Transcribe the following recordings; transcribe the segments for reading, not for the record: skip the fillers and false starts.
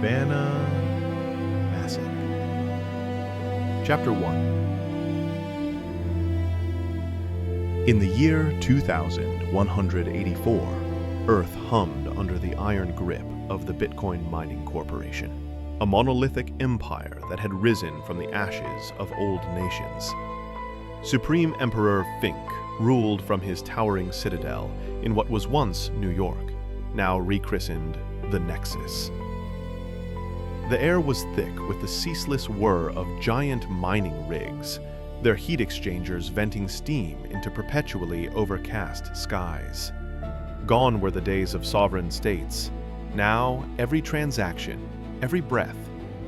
Baaana Massik. Chapter 1. In the year 2184, Earth hummed under the iron grip of the Bitcoin Mining Corporation, a monolithic empire that had risen from the ashes of old nations. Supreme Emperor Fink ruled from his towering citadel in what was once New York, now rechristened the Nexus. The air was thick with the ceaseless whir of giant mining rigs, their heat exchangers venting steam into perpetually overcast skies. Gone were the days of sovereign states. Now, every transaction, every breath,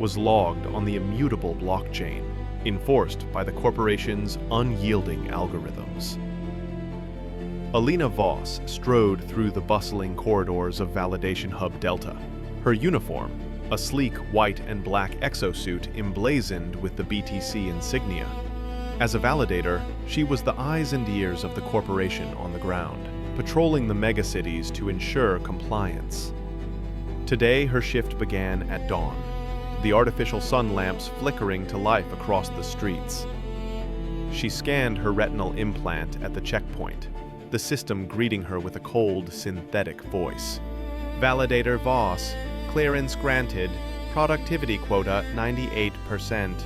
was logged on the immutable blockchain, enforced by the corporation's unyielding algorithms. Alina Voss strode through the bustling corridors of Validation Hub Delta. Her uniform, a sleek white and black exosuit emblazoned with the BTC insignia. As a validator, she was the eyes and ears of the corporation on the ground, patrolling the megacities to ensure compliance. Today, her shift began at dawn, the artificial sun lamps flickering to life across the streets. She scanned her retinal implant at the checkpoint, the system greeting her with a cold, synthetic voice. Validator Voss, clearance granted, productivity quota 98%.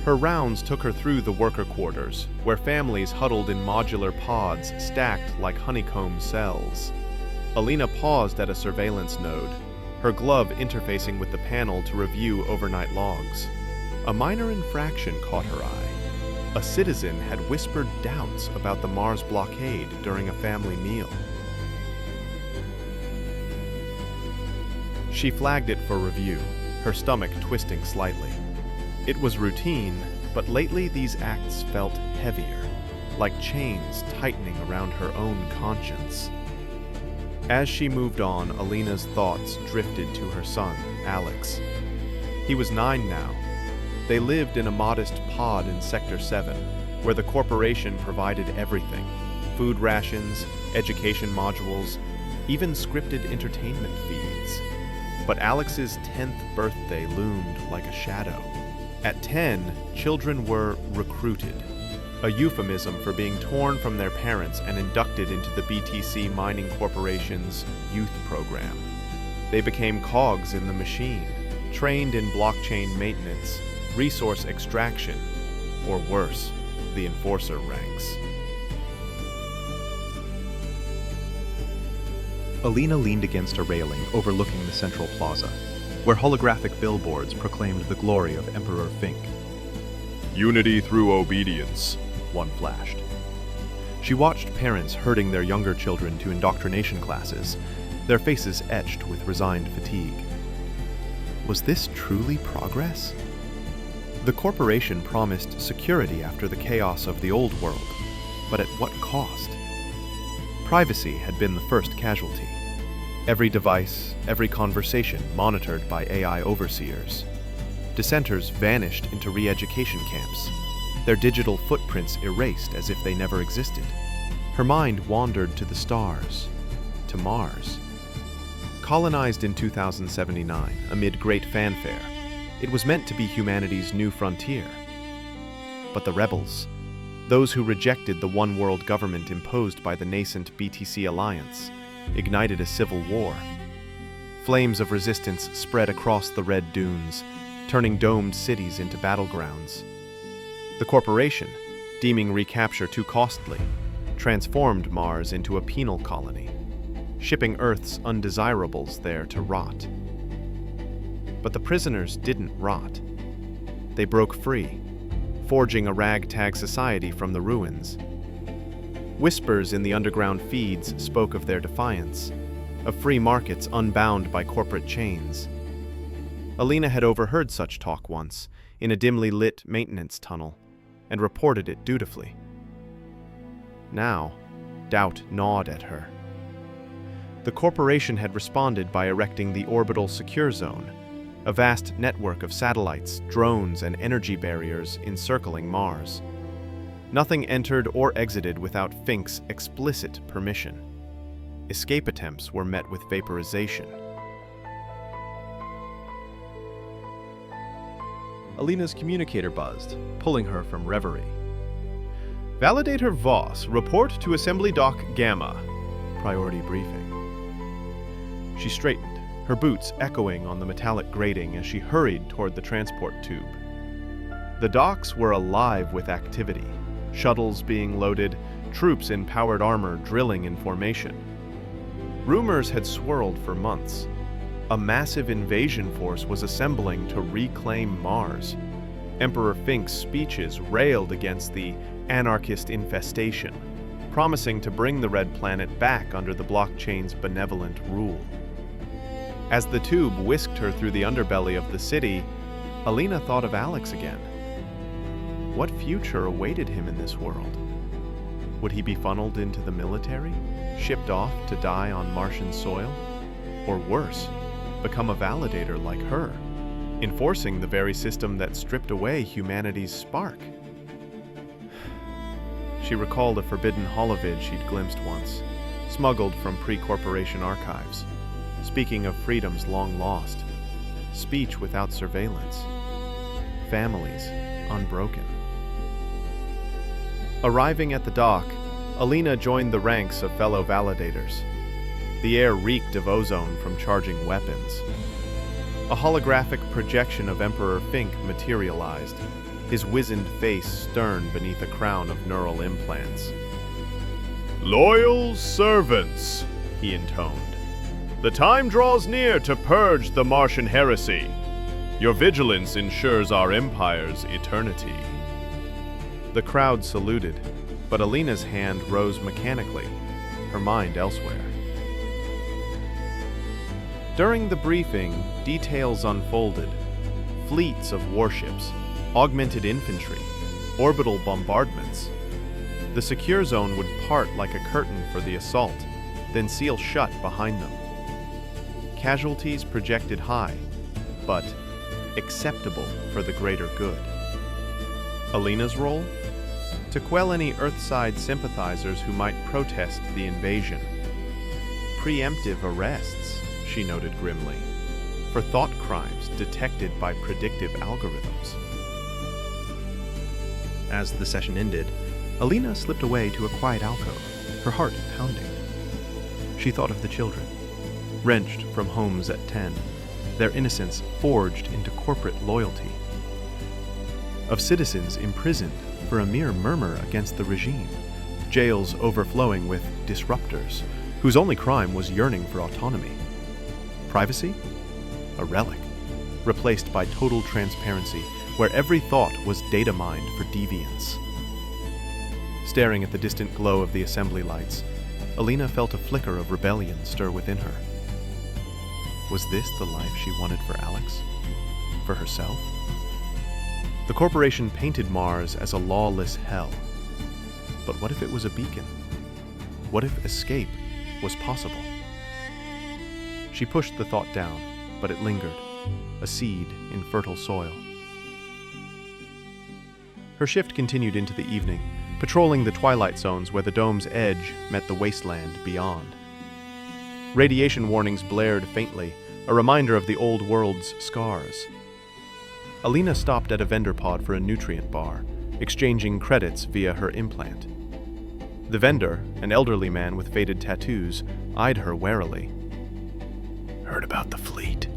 Her rounds took her through the worker quarters, where families huddled in modular pods stacked like honeycomb cells. Alina paused at a surveillance node, her glove interfacing with the panel to review overnight logs. A minor infraction caught her eye. A citizen had whispered doubts about the Mars blockade during a family meal. She flagged it for review, her stomach twisting slightly. It was routine, but lately these acts felt heavier, like chains tightening around her own conscience. As she moved on, Alina's thoughts drifted to her son, Alex. He was 9 now. They lived in a modest pod in Sector 7, where the corporation provided everything: food rations, education modules, even scripted entertainment feeds. But Alex's 10th birthday loomed like a shadow. At 10, children were recruited, a euphemism for being torn from their parents and inducted into the BTC Mining Corporation's youth program. They became cogs in the machine, trained in blockchain maintenance, resource extraction, or worse, the enforcer ranks. Alina leaned against a railing overlooking the central plaza, where holographic billboards proclaimed the glory of Emperor Fink. Unity through obedience, one flashed. She watched parents herding their younger children to indoctrination classes, their faces etched with resigned fatigue. Was this truly progress? The corporation promised security after the chaos of the old world, but at what cost? Privacy had been the first casualty. Every device, every conversation monitored by AI overseers. Dissenters vanished into re-education camps, their digital footprints erased as if they never existed. Her mind wandered to the stars, to Mars. Colonized in 2079 amid great fanfare, it was meant to be humanity's new frontier. But the rebels, those who rejected the one-world government imposed by the nascent BTC Alliance, ignited a civil war. Flames of resistance spread across the red dunes, turning domed cities into battlegrounds. The corporation, deeming recapture too costly, transformed Mars into a penal colony, shipping Earth's undesirables there to rot. But the prisoners didn't rot. They broke free, forging a ragtag society from the ruins. Whispers in the underground feeds spoke of their defiance, of free markets unbound by corporate chains. Alina had overheard such talk once, in a dimly lit maintenance tunnel, and reported it dutifully. Now, doubt gnawed at her. The corporation had responded by erecting the Orbital Secure Zone, a vast network of satellites, drones, and energy barriers encircling Mars. Nothing entered or exited without Fink's explicit permission. Escape attempts were met with vaporization. Alina's communicator buzzed, pulling her from reverie. Validator Voss, report to Assembly Dock Gamma. Priority briefing. She straightened, her boots echoing on the metallic grating as she hurried toward the transport tube. The docks were alive with activity, shuttles being loaded, troops in powered armor drilling in formation. Rumors had swirled for months. A massive invasion force was assembling to reclaim Mars. Emperor Fink's speeches railed against the anarchist infestation, promising to bring the Red Planet back under the blockchain's benevolent rule. As the tube whisked her through the underbelly of the city, Alina thought of Alex again. What future awaited him in this world? Would he be funneled into the military, shipped off to die on Martian soil? Or worse, become a validator like her, enforcing the very system that stripped away humanity's spark? She recalled a forbidden holovid she'd glimpsed once, smuggled from pre-corporation archives, speaking of freedoms long lost, speech without surveillance, families unbroken. Arriving at the dock, Alina joined the ranks of fellow validators. The air reeked of ozone from charging weapons. A holographic projection of Emperor Fink materialized, his wizened face stern beneath a crown of neural implants. "Loyal servants," he intoned. "The time draws near to purge the Martian heresy. Your vigilance ensures our empire's eternity." The crowd saluted, but Alina's hand rose mechanically, her mind elsewhere. During the briefing, details unfolded. Fleets of warships, augmented infantry, orbital bombardments. The secure zone would part like a curtain for the assault, then seal shut behind them. Casualties projected high, but acceptable for the greater good. Alina's role? To quell any Earthside sympathizers who might protest the invasion. Preemptive arrests, she noted grimly, for thought crimes detected by predictive algorithms. As the session ended, Alina slipped away to a quiet alcove, her heart pounding. She thought of the children, wrenched from homes at 10, their innocence forged into corporate loyalty. Of citizens imprisoned for a mere murmur against the regime, jails overflowing with disruptors, whose only crime was yearning for autonomy. Privacy? A relic, replaced by total transparency, where every thought was data mined for deviance. Staring at the distant glow of the assembly lights, Alina felt a flicker of rebellion stir within her. Was this the life she wanted for Alex? For herself? The corporation painted Mars as a lawless hell. But what if it was a beacon? What if escape was possible? She pushed the thought down, but it lingered, a seed in fertile soil. Her shift continued into the evening, patrolling the twilight zones where the dome's edge met the wasteland beyond. Radiation warnings blared faintly, a reminder of the old world's scars. Alina stopped at a vendor pod for a nutrient bar, exchanging credits via her implant. The vendor, an elderly man with faded tattoos, eyed her warily. "Heard about the fleet,"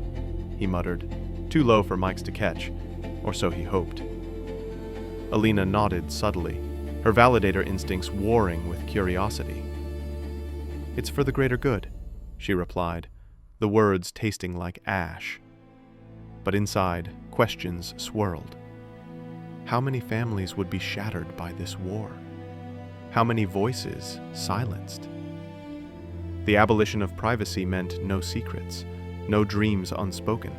he muttered, too low for mics to catch, or so he hoped. Alina nodded subtly, her validator instincts warring with curiosity. "It's for the greater good," she replied, the words tasting like ash. But inside, questions swirled. How many families would be shattered by this war? How many voices silenced? The abolition of privacy meant no secrets, no dreams unspoken.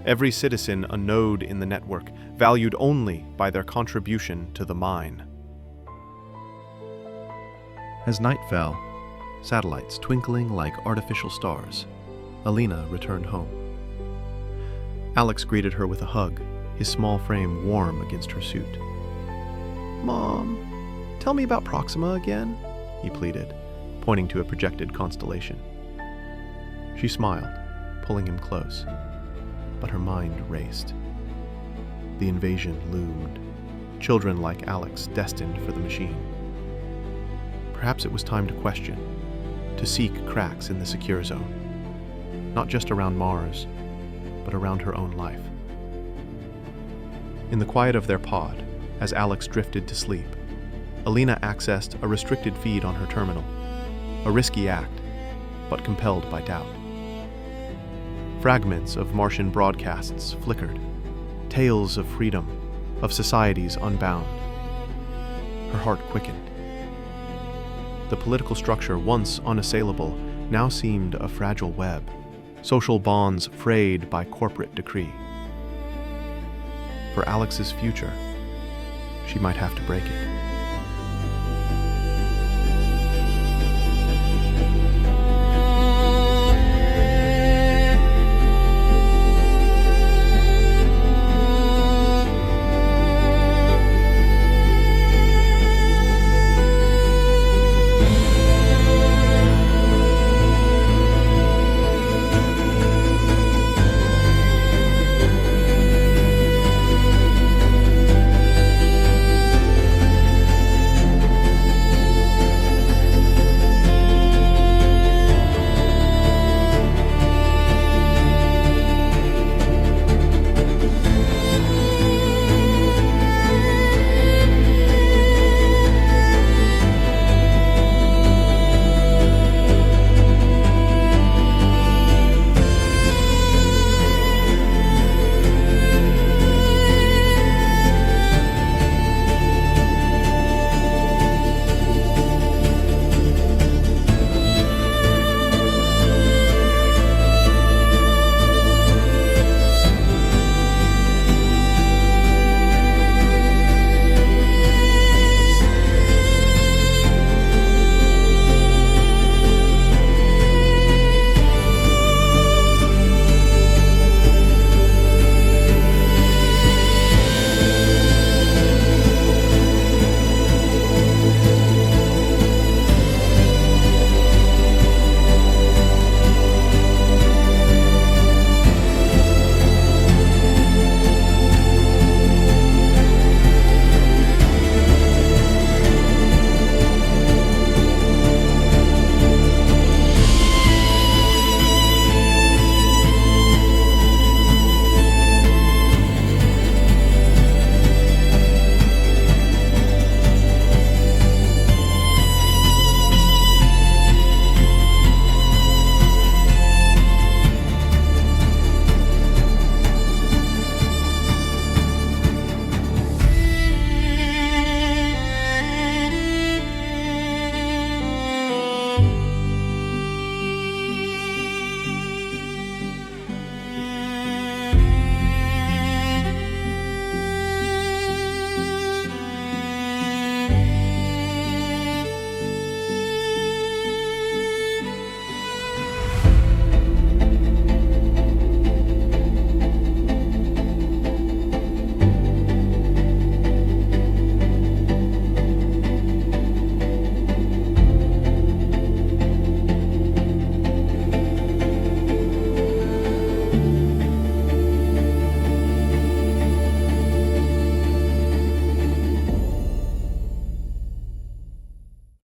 Every citizen a node in the network, valued only by their contribution to the mine. As night fell, satellites twinkling like artificial stars, Alina returned home. Alex greeted her with a hug, his small frame warm against her suit. "Mom, tell me about Proxima again," he pleaded, pointing to a projected constellation. She smiled, pulling him close, but her mind raced. The invasion loomed, children like Alex destined for the machine. Perhaps it was time to question, to seek cracks in the secure zone, not just around Mars, but around her own life. In the quiet of their pod, as Alex drifted to sleep, Alina accessed a restricted feed on her terminal, a risky act, but compelled by doubt. Fragments of Martian broadcasts flickered, tales of freedom, of societies unbound. Her heart quickened. The political structure, once unassailable, now seemed a fragile web, social bonds frayed by corporate decree. For Alex's future, she might have to break it.